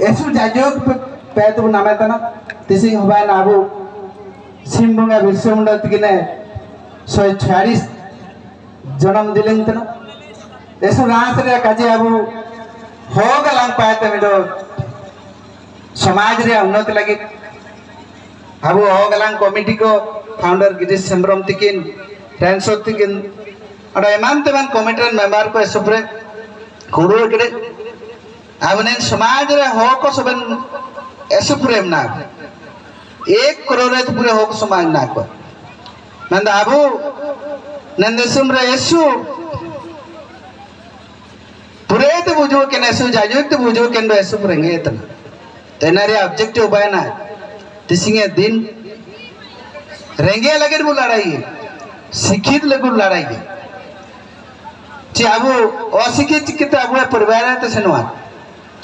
ऐसु जाजोग पे तो नामे तना तिसी हबाय ना अबु सिम्बुंगा बिरसुमुंडा तिकिने 146 जन्म दिलें तना ऐसु रास रे काजे अबु होगलांग पाते मिडो समाज रे उन्नति लगी अबु होगलांग कमिटी को फाउंडर गिरीश चंद्रम तिकिन ट्रांसफर तिकिन अड़ा एमान तेमान कमिटी मेंबर को ऐसुप्रे कुडो केड़े आबने समाज रे हो को सबन ऐसुप्रे ना 1 करोड़ रे पूरे हो को समाज ना को नंद अबु नंदेसुम रे ऐसु पूरे तो बुझो के ऐसु जाजो तो बुझो के ऐसु रेंगे तना तेनारे ऑब्जेक्टिव बाय ना तिसिंगे दिन रेंगे लगे लड़ाई शिक्षित लगू लड़ाई चे अबु अशिक्षित के तो अबु परिवार तो सेनवा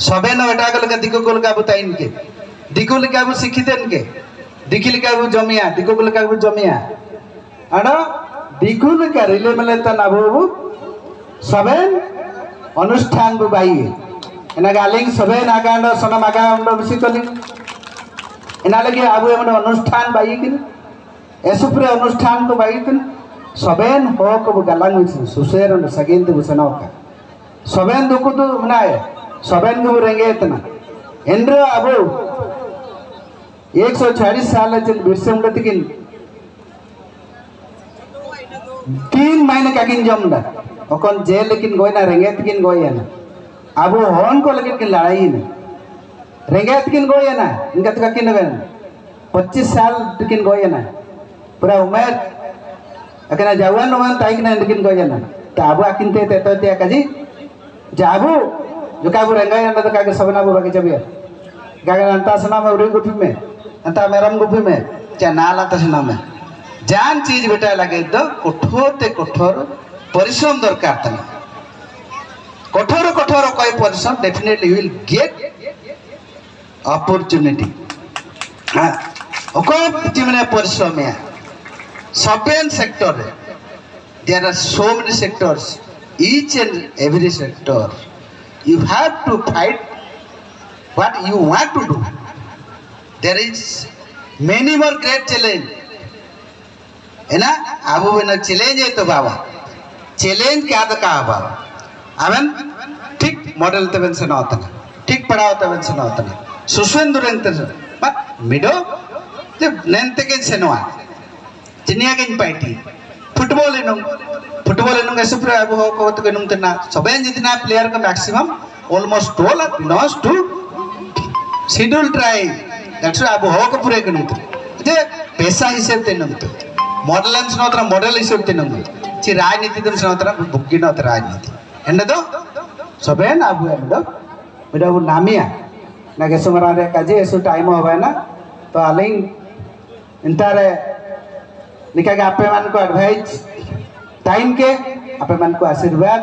सबे न एटा गल दिको गल का अबु ताइन के दिको लगे अबु शिक्षित के दिकी लगे अबु जमिया दिको गल का अबु जमिया अड़ा दिको लगे रिले मले त अबु सबे अनुष्ठान बु बाई एना गालिंग सबे नागांड सोना मागांड बिसिकली एना लगे अबु एमन अनुष्ठान बाई किन एसुप्रे अनुष्ठान को बाई किन सबेन हो को गलांग मिस सुसेर न सगिन तो बुसना का सबेन दुकु तो मनाए सबेन को रेंगे इतना एंड्रो अबु 140 साल चल बिरसे मुंडा तिकिन 3 महीने का किन जमदा ओकन जेल लेकिन गोयना रेंगे तिकिन गोयना अबु होन को लेकिन किन लड़ाई न रेंगे तिकिन गोयना इनका तो किन बेन 25 साल तिकिन गोयना पूरा उम्र अकना जवान उमन ताइक ना लेकिन गोयना त अबु अकिन ते तो ते काजी जाबु जो काबु रेंगा न तो कागे सबना बु बाकी जबिया कागे अंता सना में उरी गुफी में अंता मेरम गुफी में चा नाला तसना में जान चीज बेटा लगे तो कठोर ते कठोर परिश्रम दरकार तना कठोर कठोर कोई परिश्रम definitely you will get opportunity हां ओको जिमने परिश्रम है सबेन sector there are so many sectors each and every sector you have to fight what you want to do there is many more great challenge है ना अब वो ना चैलेंज है तो बाबा चैलेंज क्या तो कहा बाबा अवन ठीक मॉडल तबन से ना होता ना ठीक पढ़ाओ तबन से ना होता ना सुस्वेंदु रेंते से बट मिडो जब नेंते के से ना चिनिया के पार्टी फुटबॉल इनुंग ऐसे पूरा अब हो को तो इनुंग तना सबेन जितना प्लेयर का maximum almost all are belongs to schedule tribe that's अब हो को पूरे इनुंग जे पैसा हिसाब ते इनुंग मॉडल नोत्र मॉडल हिसाब ते इनुंग ची राजनीति दम नोत्र बुग्गी नोत्र राजनीति एंडो सबेन अब एंडो मेरा वो नामिया ना के सुमरा रे काजे ऐसो टाइम होबा ना तो आलिंग इंतारे निका के आपे मान को एडवाइस टाइम के आपे मन को आशीर्वाद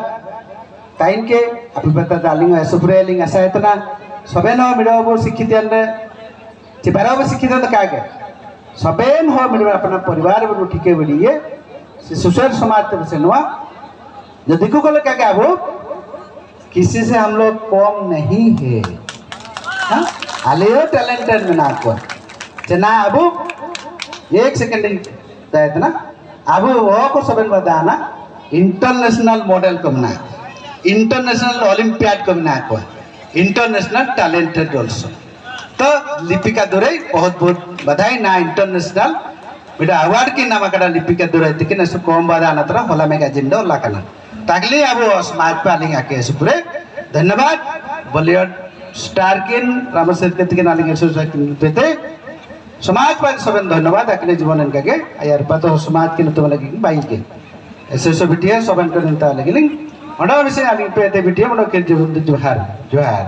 टाइम के आपे पता दालिंग सुप्रेलिंग ऐसा इतना सबेन हो मिडो वो शिक्षित अंदर चिपरा वो शिक्षित अंदर क्या के सबेन हो मिडो अपना परिवार वो ठीके बढ़िए सुशल समाज से नवा जो दिखो को क्या क्या वो किसी से हम लोग कम नहीं है हाँ आलियो टैलेंटेड में ना को जना अबू 1 सेकंड इतना अब वो को सबन बताना इंटरनेशनल मॉडल को बना इंटरनेशनल ओलंपियाड को बना को इंटरनेशनल टैलेंटेड आल्सो तो लिपिका दुरई बहुत बहुत बधाई ना इंटरनेशनल बेटा अवार्ड की नाम कड़ा लिपिका दुरई तिकिन सु कोम बादाना तरह होला मैगजीन दो लाकना ताकले अब समाज पालिंग आके सुपुरे धन्यवाद बॉलीवुड स्टार किन रामसेठ के तिकिन आलिंग पेते समाज पर सबन धन्यवाद अकेले जीवन इनका के यार पता समाज के तो लगी बाई के ऐसे सब बिटिया सबन कर निता लगी लिंग हड़ा विषय आलिंग पे ते बिटिया मनो के जीवन जोहार जोहार